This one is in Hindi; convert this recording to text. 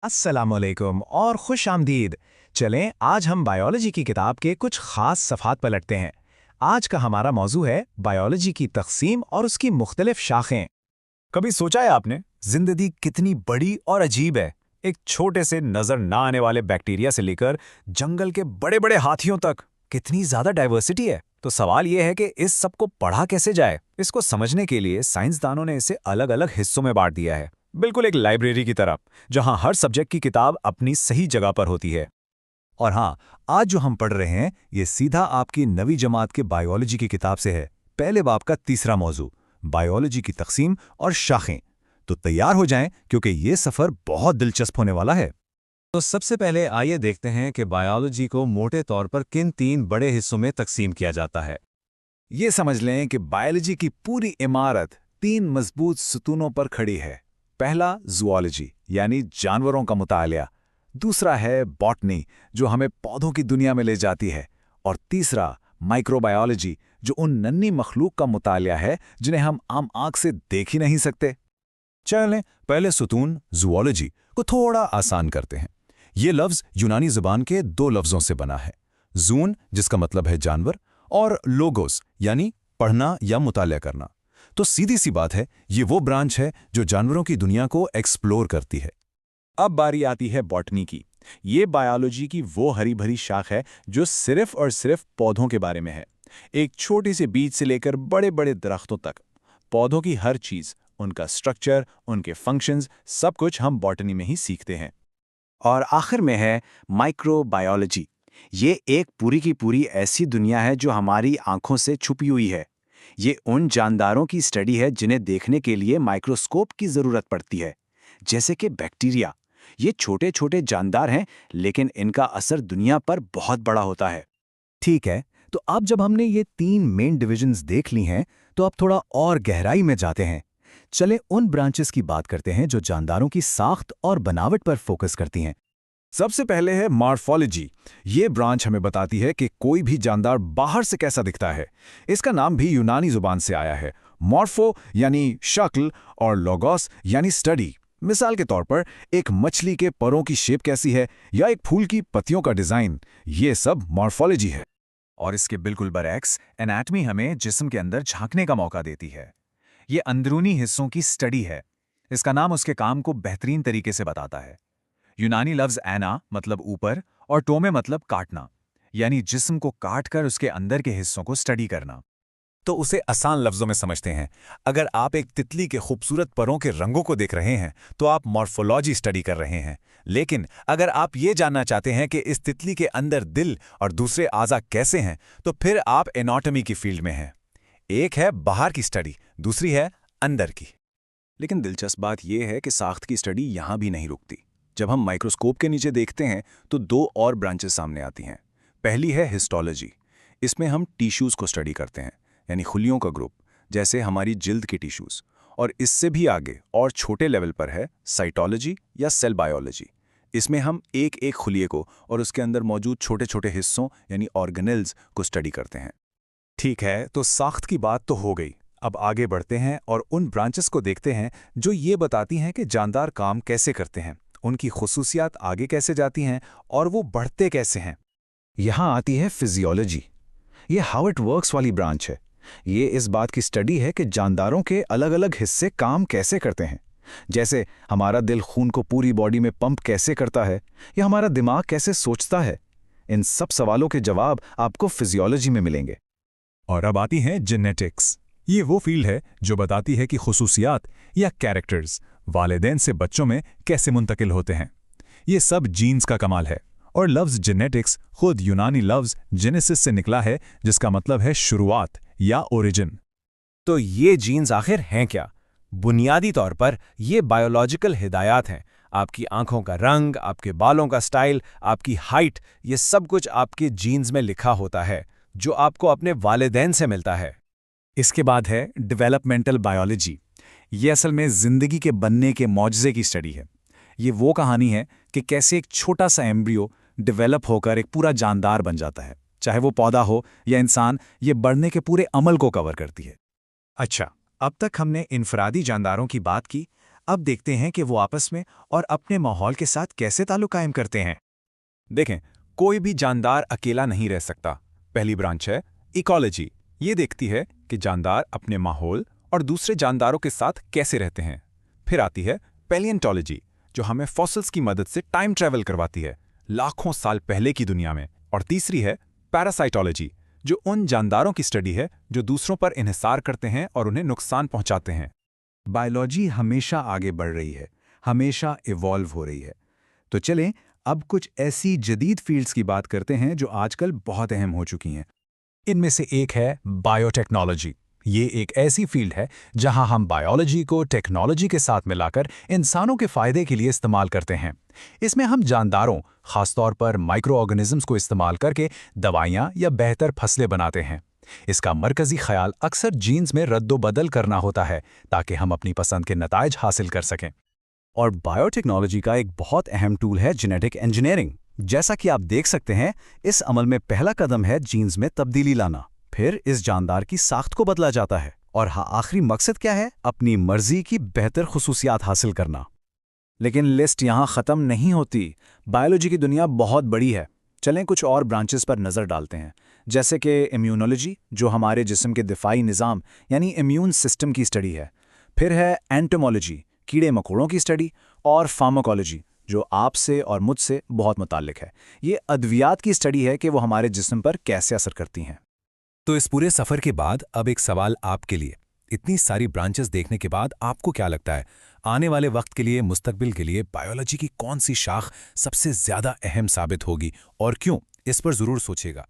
अस्सलामुअलैकुम और खुश आमदीद। चलें आज हम बायोलॉजी की किताब के कुछ खास सफ़ात पलटते हैं। आज का हमारा मौजू है बायोलॉजी की तक़सीम और उसकी मुख्तलिफ शाखें। कभी सोचा है आपने जिंदगी कितनी बड़ी और अजीब है। एक छोटे से नजर ना आने वाले बैक्टीरिया से लेकर जंगल के बड़े बड़े हाथियों तक कितनी ज्यादा डाइवर्सिटी है। तो सवाल यह है कि इस सब को पढ़ा कैसे जाए। इसको समझने के लिए साइंसदानों ने इसे अलग अलग हिस्सों में बांट दिया है, बिल्कुल एक लाइब्रेरी की तरह, जहां हर सब्जेक्ट की किताब अपनी सही जगह पर होती है। और हाँ, आज जो हम पढ़ रहे हैं ये सीधा आपकी नवी जमात के बायोलॉजी की किताब से है। पहले बाब का तीसरा मौजू, बायोलॉजी की तकसीम और शाखें। तो तैयार हो जाएं क्योंकि ये सफ़र बहुत दिलचस्प होने वाला है। तो सबसे पहले आइए देखते हैं कि बायोलॉजी को मोटे तौर पर किन तीन बड़े हिस्सों में तकसीम किया जाता है। ये समझ लें कि बायोलॉजी की पूरी इमारत तीन मजबूत सतूनों पर खड़ी है। पहला ज़ूऑलॉजी यानी जानवरों का मुतालिया, दूसरा है बॉटनी जो हमें पौधों की दुनिया में ले जाती है, और तीसरा माइक्रोबायोलॉजी जो उन नन्ही मखलूक का मुतालिया है जिन्हें हम आम आंख से देख ही नहीं सकते। चलें पहले सुतून ज़ूऑलॉजी को थोड़ा आसान करते हैं। ये लफ्ज़ यूनानी ज़ुबान के दो लफ्ज़ों से बना है, जून जिसका मतलब है जानवर और लोगोस यानी पढ़ना या मुतालिया करना। तो सीधी सी बात है, ये वो ब्रांच है जो जानवरों की दुनिया को एक्सप्लोर करती है। अब बारी आती है बॉटनी की। ये बायोलॉजी की वो हरी भरी शाख है जो सिर्फ और सिर्फ पौधों के बारे में है। एक छोटे से बीज से लेकर बड़े बड़े दरख्तों तक पौधों की हर चीज, उनका स्ट्रक्चर, उनके फंक्शंस, सब कुछ हम बॉटनी में ही सीखते हैं। और आखिर में है माइक्रोबायोलॉजी। ये एक पूरी की पूरी ऐसी दुनिया है जो हमारी आंखों से छुपी हुई है। ये उन जानदारों की स्टडी है जिन्हें देखने के लिए माइक्रोस्कोप की ज़रूरत पड़ती है, जैसे कि बैक्टीरिया। ये छोटे छोटे जानदार हैं, लेकिन इनका असर दुनिया पर बहुत बड़ा होता है। ठीक है, तो अब जब हमने ये तीन मेन डिविजन्स देख ली हैं, तो अब थोड़ा और गहराई में जाते हैं। चलें उन ब्रांचेस की बात करते हैं जो जानदारों की साख्त और बनावट पर फोकस करती हैं। सबसे पहले है मॉर्फोलॉजी। ये ब्रांच हमें बताती है कि कोई भी जानदार बाहर से कैसा दिखता है। इसका नाम भी यूनानी जुबान से आया है। मॉर्फो यानी शक्ल और लोगोस यानी स्टडी। मिसाल के तौर पर एक मछली के परों की शेप कैसी है या एक फूल की पत्तियों का डिजाइन, ये सब मॉर्फोलॉजी है। और इसके बिल्कुल बरअक्स एनाटमी हमें जिस्म के अंदर झांकने का मौका देती है। ये अंदरूनी हिस्सों की स्टडी है। इसका नाम उसके काम को बेहतरीन तरीके से बताता है। यूनानी लफ्ज़ एना मतलब ऊपर और टोमे मतलब काटना, यानी जिस्म को काट कर उसके अंदर के हिस्सों को स्टडी करना। तो उसे आसान लफ्ज़ों में समझते हैं। अगर आप एक तितली के खूबसूरत परों के रंगों को देख रहे हैं तो आप मॉर्फोलॉजी स्टडी कर रहे हैं। लेकिन अगर आप ये जानना चाहते हैं कि इस तितली के अंदर दिल और दूसरे आज़ा कैसे हैं, तो फिर आप एनाटॉमी की फील्ड में हैं। एक है बाहर की स्टडी, दूसरी है अंदर की। लेकिन दिलचस्प बात यह है कि साख्त की स्टडी यहाँ भी नहीं रुकती। जब हम माइक्रोस्कोप के नीचे देखते हैं तो दो और ब्रांचेस सामने आती हैं। पहली है हिस्टोलॉजी। इसमें हम टिश्यूज़ को स्टडी करते हैं, यानी खुलियों का ग्रुप, जैसे हमारी जिल्द के टिश्यूज़। और इससे भी आगे और छोटे लेवल पर है साइटोलॉजी या सेल बायोलॉजी। इसमें हम एक एक खुलिये को और उसके अंदर मौजूद छोटे छोटे हिस्सों यानी ऑर्गेनेल्स को स्टडी करते हैं। ठीक है, तो साख्त की बात तो हो गई। अब आगे बढ़ते हैं और उन ब्रांचेस को देखते हैं जो ये बताती हैं कि जानदार काम कैसे करते हैं, उनकी खुसूसियात आगे कैसे जाती हैं और वो बढ़ते कैसे हैं। यहाँ आती है फिजियोलॉजी। ये हाउ इट वर्क्स वाली ब्रांच है। ये इस बात की स्टडी है कि जानदारों के अलग अलग हिस्से काम कैसे करते हैं। जैसे हमारा दिल खून को पूरी बॉडी में पंप कैसे करता है या हमारा दिमाग कैसे सोचता है। इन सब सवालों के जवाब आपको फिजियोलॉजी में मिलेंगे। और अब आती है जेनेटिक्स। ये वो फील्ड है जो बताती है कि खुसूसियात या कैरेक्टर्स वालिदैन से बच्चों में कैसे मुंतकिल होते हैं। ये सब जीन्स का कमाल है। और लफ्ज़ जेनेटिक्स खुद यूनानी लफ्ज़ जेनेसिस से निकला है, जिसका मतलब है शुरुआत या ओरिजिन। तो ये जीन्स आखिर हैं क्या? बुनियादी तौर पर ये बायोलॉजिकल हिदायत हैं। आपकी आंखों का रंग, आपके बालों का स्टाइल, आपकी हाइट, ये सब कुछ आपके जीन्स में लिखा होता है, जो आपको अपने वालिदैन से मिलता है। इसके बाद है डेवलपमेंटल बायोलॉजी। ये असल में ज़िंदगी के बनने के मौजज़े की स्टडी है। ये वो कहानी है कि कैसे एक छोटा सा एम्ब्रियो डेवलप होकर एक पूरा जानदार बन जाता है। चाहे वो पौधा हो या इंसान, ये बढ़ने के पूरे अमल को कवर करती है। अच्छा, अब तक हमने इनफरादी जानदारों की बात की। अब देखते हैं कि वो आपस में और अपने माहौल के साथ कैसे ताल्लुक कायम करते हैं। देखें, कोई भी जानदार अकेला नहीं रह सकता। पहली ब्रांच है इकोलॉजी। ये देखती है कि जानदार अपने माहौल और दूसरे जानदारों के साथ कैसे रहते हैं। फिर आती है पैलिएंटोलॉजी, जो हमें फॉसिल्स की मदद से टाइम ट्रैवल करवाती है, लाखों साल पहले की दुनिया में। और तीसरी है पैरासाइटोलॉजी, जो उन जानदारों की स्टडी है जो दूसरों पर इन्हिसार करते हैं और उन्हें नुकसान पहुंचाते हैं। बायोलॉजी हमेशा आगे बढ़ रही है, हमेशा इवॉल्व हो रही है। तो चलें अब कुछ ऐसी जदीद फील्ड्स की बात करते हैं जो आजकल बहुत अहम हो चुकी हैं। इनमें से एक है बायोटेक्नोलॉजी। ये एक ऐसी फील्ड है जहां हम बायोलॉजी को टेक्नोलॉजी के साथ मिलाकर इंसानों के फायदे के लिए इस्तेमाल करते हैं। इसमें हम जानदारों, खासतौर पर माइक्रो ऑर्गेनिजम्स को इस्तेमाल करके दवाइयां या बेहतर फसलें बनाते हैं। इसका मरकजी ख्याल अक्सर जीन्स में रद्दोबदल करना होता है ताकि हम अपनी पसंद के नताइज हासिल कर सकें। और बायोटेक्नोलॉजी का एक बहुत अहम टूल है जेनेटिक इंजीनियरिंग। जैसा कि आप देख सकते हैं, इस अमल में पहला कदम है जीन्स में तब्दीली लाना। फिर इस जानदार की साख्त को बदला जाता है और आखिरी मकसद क्या है? अपनी मर्जी की बेहतर खुसूसियात हासिल करना। लेकिन लिस्ट यहाँ ख़त्म नहीं होती। बायोलॉजी की दुनिया बहुत बड़ी है। चलें कुछ और ब्रांचेस पर नज़र डालते हैं, जैसे कि इम्यूनोलॉजी, जो हमारे जिस्म के दिफाई निज़ाम यानी इम्यून सिस्टम की स्टडी है। फिर है एंटोमोलॉजी, कीड़े मकोड़ों की स्टडी। और फार्माकोलॉजी, जो आपसे और मुझसे बहुत मुताल्लिक है। ये अद्वियात की स्टडी है कि वो हमारे जिस्म पर कैसे असर करती हैं। तो इस पूरे सफर के बाद अब एक सवाल आपके लिए। इतनी सारी ब्रांचेस देखने के बाद आपको क्या लगता है, आने वाले वक्त के लिए, मुस्तकबिल के लिए बायोलॉजी की कौन सी शाख सबसे ज्यादा अहम साबित होगी और क्यों? इस पर जरूर सोचिएगा।